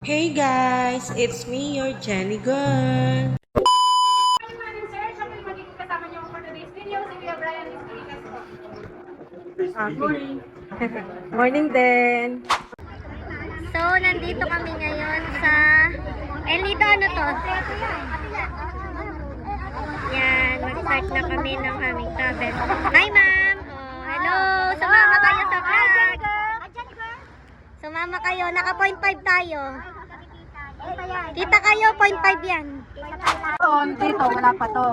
Hey guys, it's me, your Jenny girl. Good morning, sir. Siya po yung magiging kasama niyo for today's video. Si Kuya Brian is Pilipinas po. Morning. Morning din. So, nandito kami ngayon sa El Nido, ano to? Yan, mag-start na kami ng aming travel. Hi, ma'am! Oh, hello! Sumama kayo sa vlog! Sumama kayo, naka 0.5 tayo. Kita kayo, 0.5 yan. Dito, wala pa to.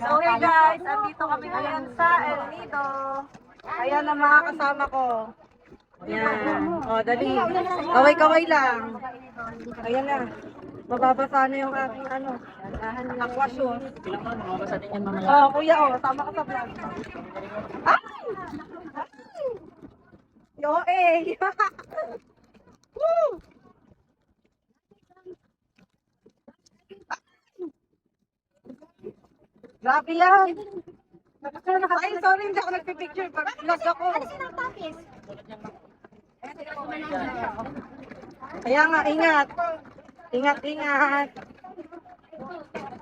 So hey guys, andito kami ngayon sa El Nido. Ayan ang mga kasama ko. Ayan. O, dali. Kaway-kaway lang. Ayan na. Mababasa na yung aking aquashoes. Oh, kuya, tama ka sa vlog. Ay! Yo, eh! Woo! Grabe yan! Ay, sorry, hindi ako nagpipicture. Vlog ako. Kaya nga, ingat. Ingat, ingat.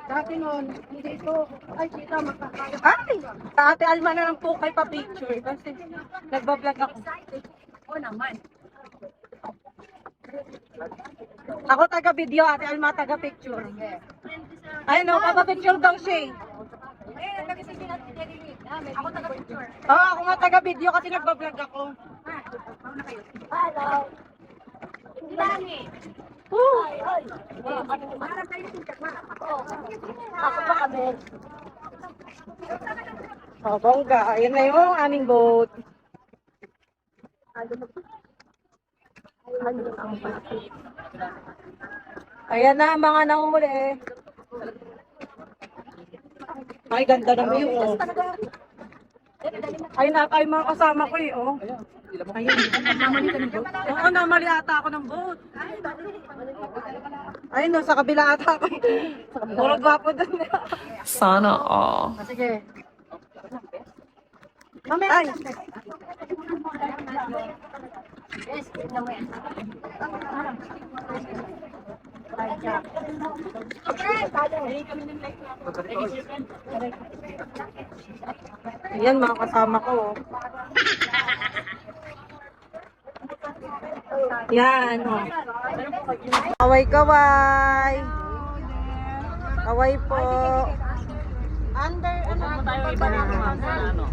Dati nun, hindi ito. Ay, kita, makakaya. Ay! Sa Ate Alma na lang po kayo pa-picture. Kasi nagbablog ako. Oo naman. Ako taga-video, Ate Alma taga-picture. Ay, no, papa-picture daw siya. Ako taga-picture. Oo, ako nga taga-video kasi nagbablog ako. Hello. Dami. Ako pa kami. Oh, bongga. Ayan na yung aming boat. Ayan na ang mga nahuli. Ay, ganda ng view, oh. Ay, ay mga kasama ko, eh, oh. Ayun. Namali ka ng boat? Oo, namali ata ako ng boat. Ayun, no, sa kabila ata ako. Puro gwapo doon. Sana all. Sige. Ay! Ayan, mga kasama ko. Oh. Yan. Oh. Kaway-kaway. Kaway po. Under, ano?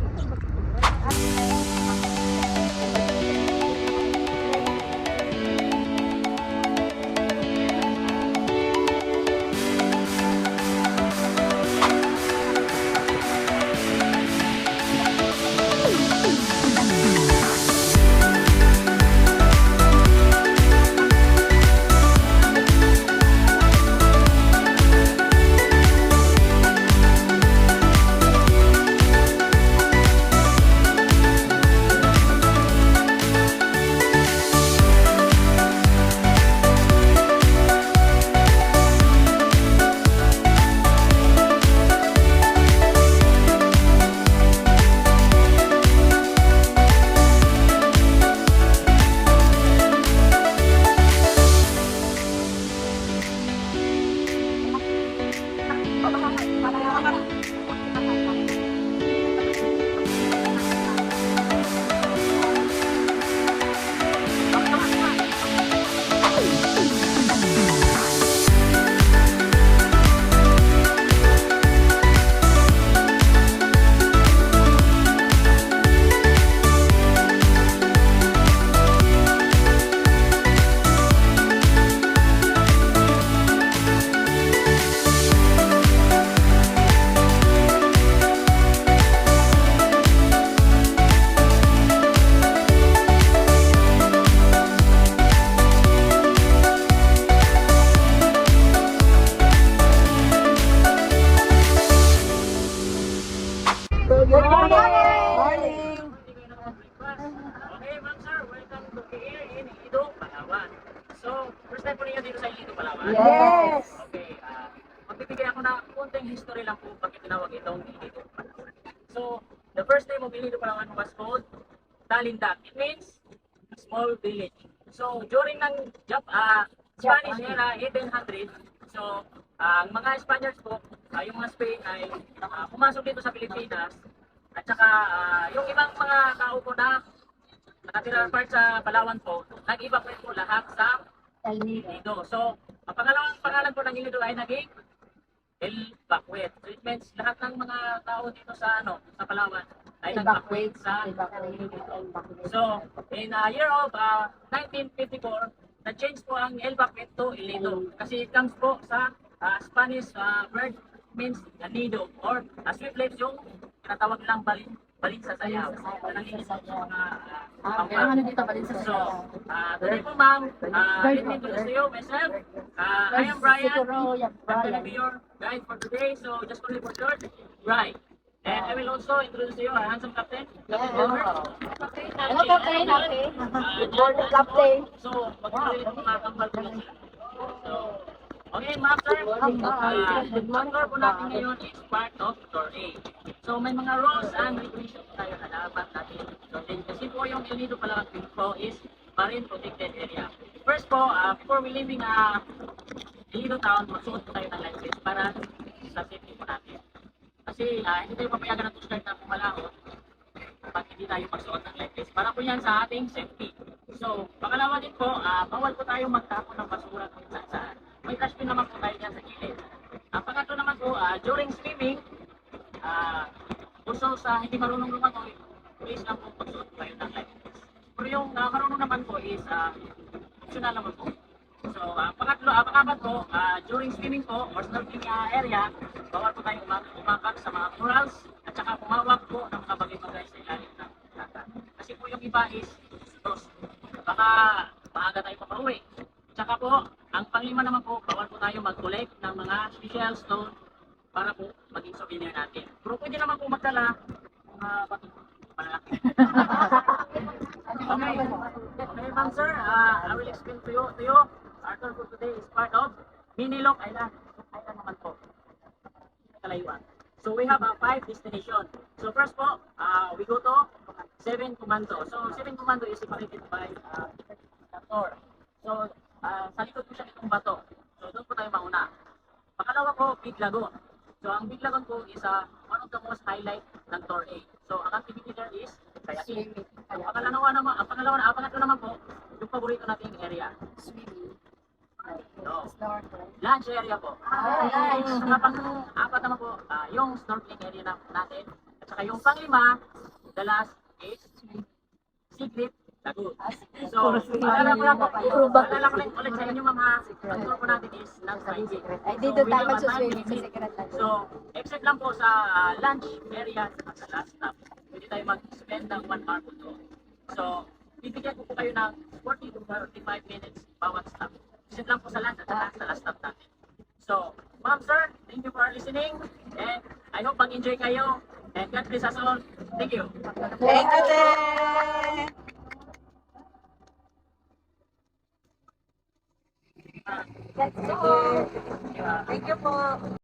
Good morning! Okay, ma'am sir, welcome to here in Ido, Palawan. So, first time po ninyo dito sa Ido, Palawan? Yes! Okay, magbibigay ako ng konting history lang po bakit tinawag itong Ido, Palawan. So, the first name of Ido, Palawan was called Talindag. It means small village. So, during ng Spanish era 1800. So, ang mga Spaniards po, yung mga Spain ay pumasok dito sa Pilipinas. At saka yung ibang mga tao po na nakatira part sa Palawan po, nag-evacuate po lahat sa El Nido. So, ang pangalawang pangalan po ng El Nido ay naging El Bacuet. So, it means lahat ng mga tao dito sa sa Palawan ay nag-evacuate sa El Nido. So, in year of 1954, na-change po ang El Bacuet to El Nido. Kasi it comes po sa Spanish word means nido or sweet lips yung tinatawag nilang balin sa sayaw. Nanginginig sa mga pampang. So, today po ma'am, let me introduce to you myself. I am Brian. I'm going to be your guide for today. So, just for report short, Brian. And I will also introduce to you our handsome captain. Hello, Captain. Good morning, Captain. So, mag-introduce po mga kambal po lang sila. So, okay, ma'am, sir. Good morning. Ang tour po natin ngayon is part of Tour A. So, may mga rules and regulations tayo na dapat natin sundin. Kasi po yung El Nido Palawan po is marine protected area. First po, before we leaving El Nido town, magsuot po tayo ng life vest para sa safety po natin. Kasi hindi tayo papayagan ng tour na pumalakot pag hindi tayo magsuot ng life vest. Para po yan sa ating safety. So, pangalawa din po, bawal po tayo magtapon ng basura kung saan. May dustbin naman po tayo dyan sa gilid. Ang pangatlo naman po, during swimming, also sa hindi marunong lumangoy, please lang po pagsuot tayo ng life vest. Pero yung marunong naman po is optional naman po. So, pangapat po, during swimming po or snorkeling area, bawal po tayo umapak sa mga corals at saka pumawak po ng mga bagay-bagay sa ilalim ng dagat. Kasi po yung iba is lost. Baka maaga tayo papauwi. Tsaka po, ang panglima naman po, bawal po tayo mag-collect ng mga special stone para po maging souvenir natin. Pero pwede naman po magdala mga bato malalaki. Okay, ma'am sir, I will explain to you. Our tour for today is part of Minilok Island. Island naman po. Kalayuan. So we have 5 destinations. So first po, we go to 7 Commando. So 7 Commando is separated by tour. So sa likod po siya itong bato. So doon po tayo mauna. Pangalawa po, Big Lagoon. So ang Big Lagoon po is one of the most highlight ng Tour A. So ang activity there is kayaking. Ang pangatlo naman po, yung paborito nating area. Swimming. No. Lunch area po. Ang pang-apat naman po, yung snorkeling area natin. At saka yung panglima, the last is Secret Lagoon. So, alala ko lang ulit sa inyo mga ang tour po natin is ng Friday. So, we have a time limit. So, except lang po sa lunch area at sa last stop. Pwede tayo mag-spend ng 1 hour po doon. So, bibigyan ko po kayo ng 40 to 45 minutes bawat stop. Except lang po sa lunch at sa last stop natin. So, ma'am, sir, thank you for listening. And I hope mag-enjoy kayo. And God bless us all. Thank you. Thank you, Te. Thank you po.